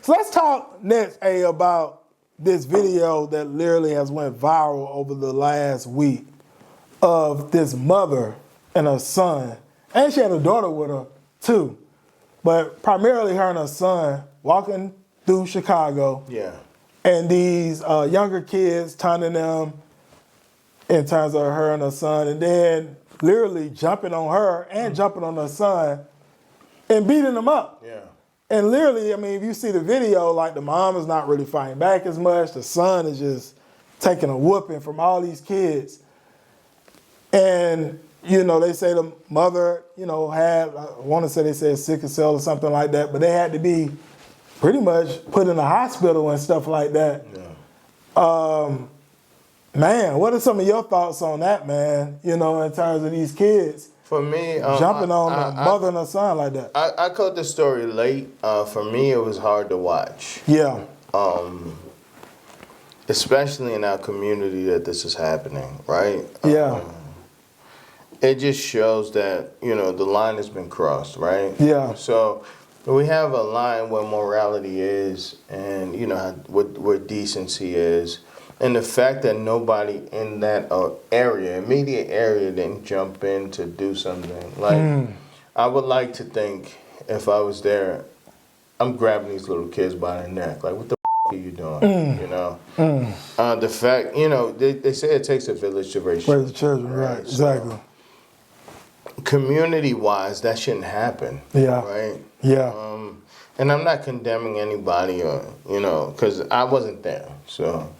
So let's talk next, about this video that literally has went viral over the last week of this mother and her son. And she had a daughter with her too. But primarily her and her son walking through Chicago. Yeah. And these younger kids turning them in terms of her and her son, and then literally jumping on her and jumping on her son and beating them up. Yeah. And literally, I mean, if you see the video, like the mom is not really fighting back as much. The son is just taking a whooping from all these kids. And, you know, they say the mother, you know, had, I want to say they said sickle cell or something like that, but they had to be pretty much put in the hospital and stuff like that. Yeah. Man, what are some of your thoughts on that, man? You know, in terms of these kids For me, jumping on a mother and a son like that. I caught the story late. For me, it was hard to watch. Yeah. Especially in our community that this is happening, right? Yeah. It just shows that, you know, the line has been crossed, right? Yeah. So we have a line where morality is and, you know, where decency is. And the fact that nobody in that immediate area didn't jump in to do something. Like, I would like to think if I was there, I'm grabbing these little kids by their neck. Like, what the are you doing? You know? The fact, you know, they say it takes a village to raise Raise the children, right, exactly. So, community-wise, that shouldn't happen. Yeah. Right? Yeah. And I'm not condemning anybody or, you know, because I wasn't there. So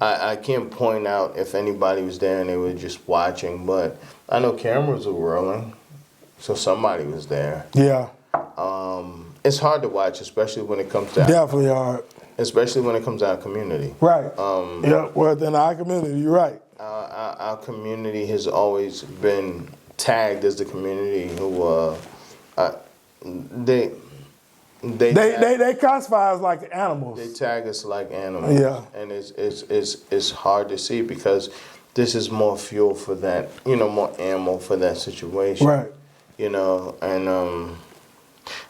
I can't point out if anybody was there and they were just watching. But I know cameras were rolling, so somebody was there. Yeah. It's hard to watch, especially when it comes to Definitely hard. Especially when it comes to our community. Right. Yeah, well, within our community, you're right. Our community has always been tagged as the community who they classify us like animals. They tag us like animals. Yeah. And it's hard to see because this is more fuel for that, you know, more ammo for that situation. Right. You know, and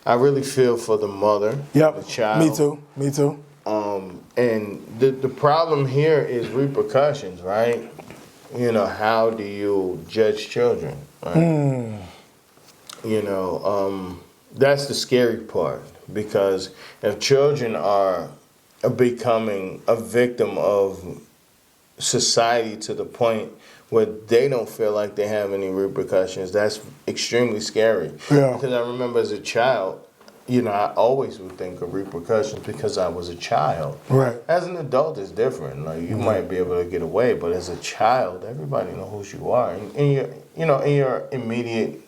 I really feel for the mother, yep. the child. Me too. And the problem here is repercussions, right? You know, how do you judge children? Right? You know, that's the scary part. Because if children are becoming a victim of society to the point where they don't feel like they have any repercussions, that's extremely scary. Yeah. Because I remember as a child, you know, I always would think of repercussions because I was a child. Right. As an adult, it's different. Like you might be able to get away, but as a child, everybody knows who you are in your immediate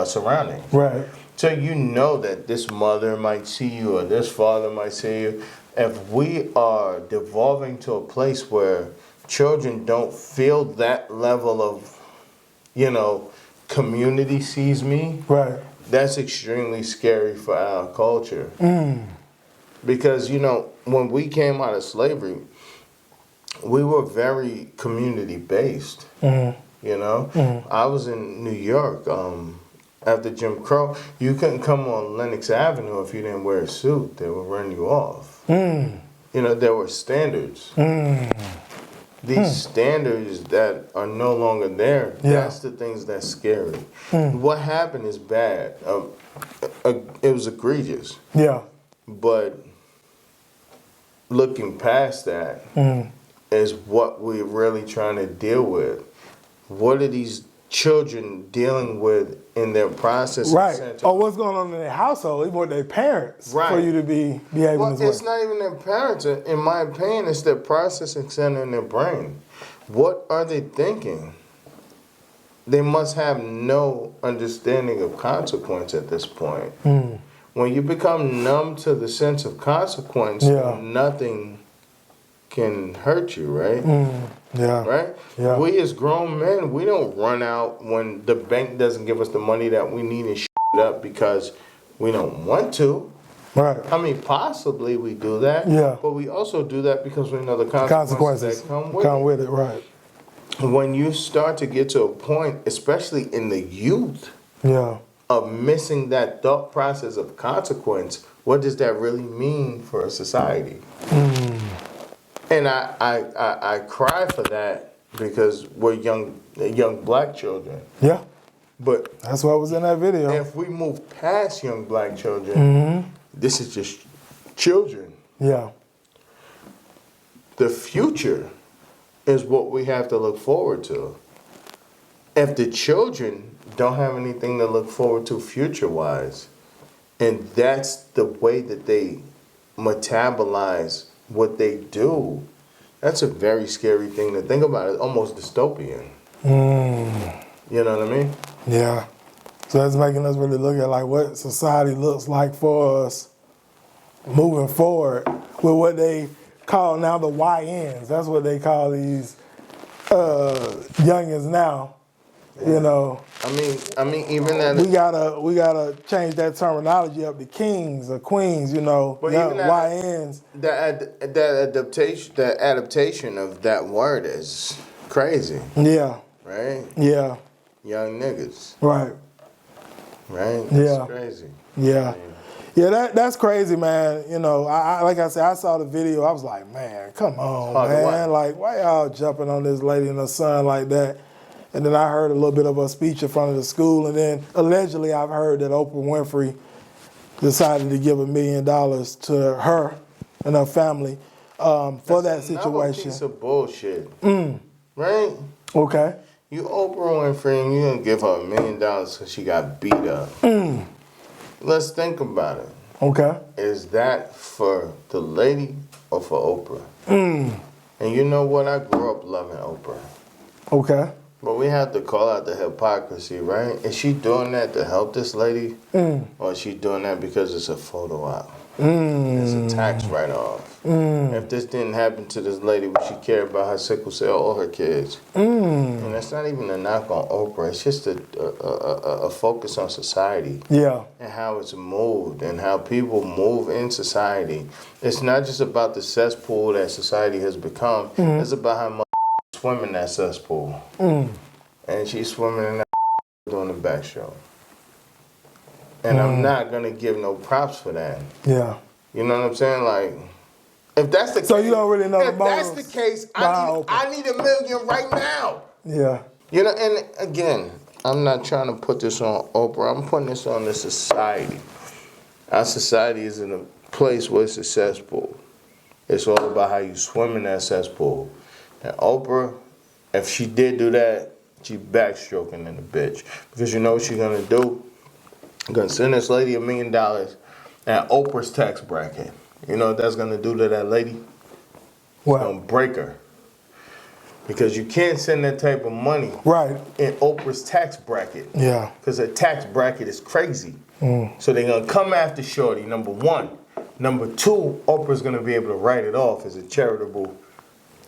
surroundings. Right. So you know that this mother might see you or this father might see you. If we are devolving to a place where children don't feel that level of, you know, community sees me, right, that's extremely scary for our culture. Because, you know, when we came out of slavery, we were very community-based, you know? I was in New York. After Jim Crow, you couldn't come on Lenox Avenue if you didn't wear a suit. They would run you off. You know, there were standards. These standards that are no longer there, that's the things that's scary. What happened is bad. It was egregious. Yeah. But looking past that is what we're really trying to deal with. What are these children dealing with in their process? Right. Or what's going on in their household, even with their parents, for you to be behaving this way. It's not even their parents. In my opinion, it's their processing center in their brain. What are they thinking? They must have no understanding of consequence at this point. When you become numb to the sense of consequence, nothing can hurt you, right? Right? Yeah. We as grown men, we don't run out when the bank doesn't give us the money that we need and shit up because we don't want to. Right. I mean, possibly we do that. Yeah. But we also do that because we know the consequences that come with it. Right. When you start to get to a point, especially in the youth, of missing that thought process of consequence, what does that really mean for a society? And I cry for that because we're young black children. Yeah. But That's what was in that video. if we move past young black children, this is just children. Yeah. The future is what we have to look forward to. If the children don't have anything to look forward to future-wise, and that's the way that they metabolize what they do, that's a very scary thing to think about. It's almost dystopian. You know what I mean? Yeah. So that's making us really look at like what society looks like for us moving forward with what they call now the YNs. That's what they call these youngins now. You know, I mean, even that we gotta change that terminology up to kings or queens. You know, But young even YNs. that adaptation of that word is crazy, Yeah, right? yeah, Young niggas, right. right? Yeah. That's crazy. Yeah. Yeah, that's crazy, man. You know, I like I said, I saw the video. I was like, man, come on, Hard to man. watch. Like, why y'all jumping on this lady and her son like that? And then I heard a little bit of a speech in front of the school. And then allegedly I've heard that Oprah Winfrey decided to give $1 million to her and her family for that situation. Another piece of bullshit, right? Okay. You Oprah Winfrey and you gonna give her $1 million because she got beat up. Let's think about it. Okay. Is that for the lady or for Oprah? And you know what? I grew up loving Oprah. Okay. But we have to call out the hypocrisy, right? Is she doing that to help this lady? Or is she doing that because it's a photo op? It's a tax write-off. If this didn't happen to this lady, would she care about her sickle cell or her kids? And that's not even a knock on Oprah. It's just a focus on society. Yeah. And how it's moved and how people move in society. It's not just about the cesspool that society has become. It's about how much swim in that cesspool. And she's swimming in that doing the backstroke. And I'm not going to give no props for that. Yeah. You know what I'm saying? Like, if that's the case. So you don't really know the If that's morals the case, behind Oprah. I need $1 million right now. Yeah. You know, and again, I'm not trying to put this on Oprah. I'm putting this on the society. Our society is in a place where it's a cesspool. It's all about how you swim in that cesspool. And Oprah, if she did do that, she backstroking in the bitch. Because you know what she's going to do? Going to send this lady $1 million at Oprah's tax bracket. You know what that's going to do to that lady? What? It's going to break her. Because you can't send that type of money Right. in Oprah's tax bracket. Yeah. Because her tax bracket is crazy. So they're going to come after Shorty, number one. Number two, Oprah's going to be able to write it off as a charitable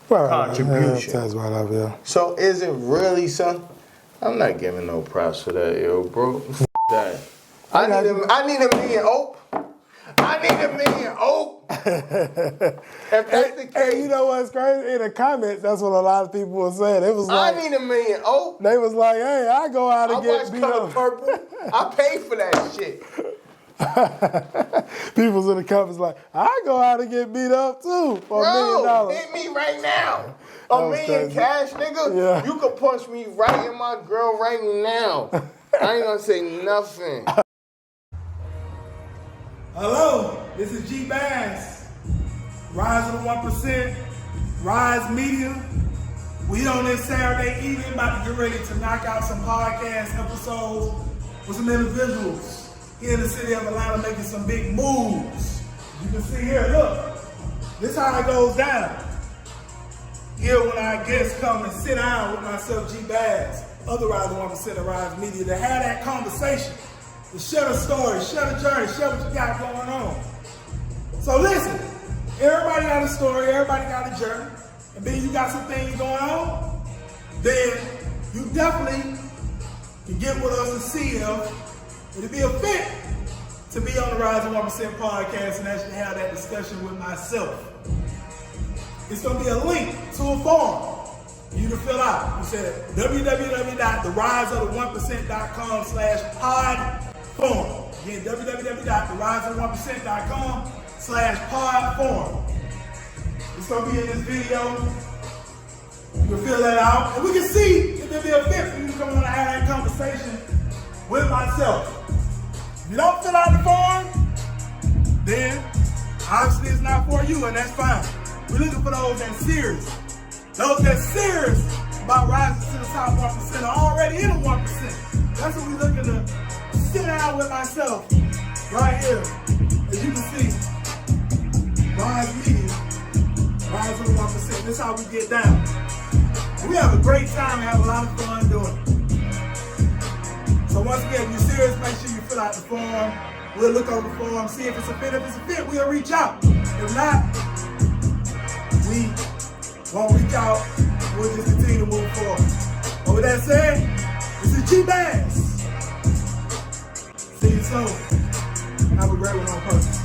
contribution. Yeah, that's right up here. So is it really, son? I'm not giving no props for that, yo, bro. That. I need $1 million, Oprah. I need $1 million, Oprah. If that's the case, Hey, you know what's crazy? In the comments, that's what a lot of people were saying. It was like, I need $1 million, Oprah. they was like, hey, I go out I and get watch beat Color up. Purple. I pay for that shit. People's in the comments like, I go out and get beat up too for $1 Bro, million. hit me right now. That $1 was million crazy. cash, nigga. Yeah. You could punch me right in my girl right now. I ain't gonna say nothing. Hello, this is G Bass, Rise of the 1%, Rise Media. We on this Saturday evening about to get ready to knock out some podcast episodes with some individuals here in the city of Atlanta making some big moves. You can see here, look, this is how it goes down. Here when our guests come and sit down with myself, G Bass, other Rise of the 1% and Rise Media, to have that conversation. To share the story, share the journey, share what you got going on. So listen, everybody got a story, everybody got a journey, and then you got some things going on, then you definitely can get with us and see if it'll be a fit to be on the Rise of 1% podcast and actually have that discussion with myself. It's going to be a link to a form you can fill out. You said www.theriseofthe1%.com/pod form. Again, www.therising1%.com/podform. It's going to be in this video. You can fill that out. And we can see if there'll be a fit for you to come on and have that conversation with myself. If you don't fill out the form, then obviously it's not for you, and that's fine. We're looking for those that's serious. Those that's serious about rising to the top 1% are already in the 1%. That's what we're looking to sit down with myself right here. As you can see, Rise Media, Rise to the 1%. This is how we get down. We have a great time and have a lot of fun doing it. So once again, if you're serious, make sure you fill out the form. We'll look over the form, see if it's a fit. If it's a fit, we'll reach out. If not, we won't reach out. We'll just continue to move forward. But with that said, this is G-Bass. See you soon. Have a great one on purpose.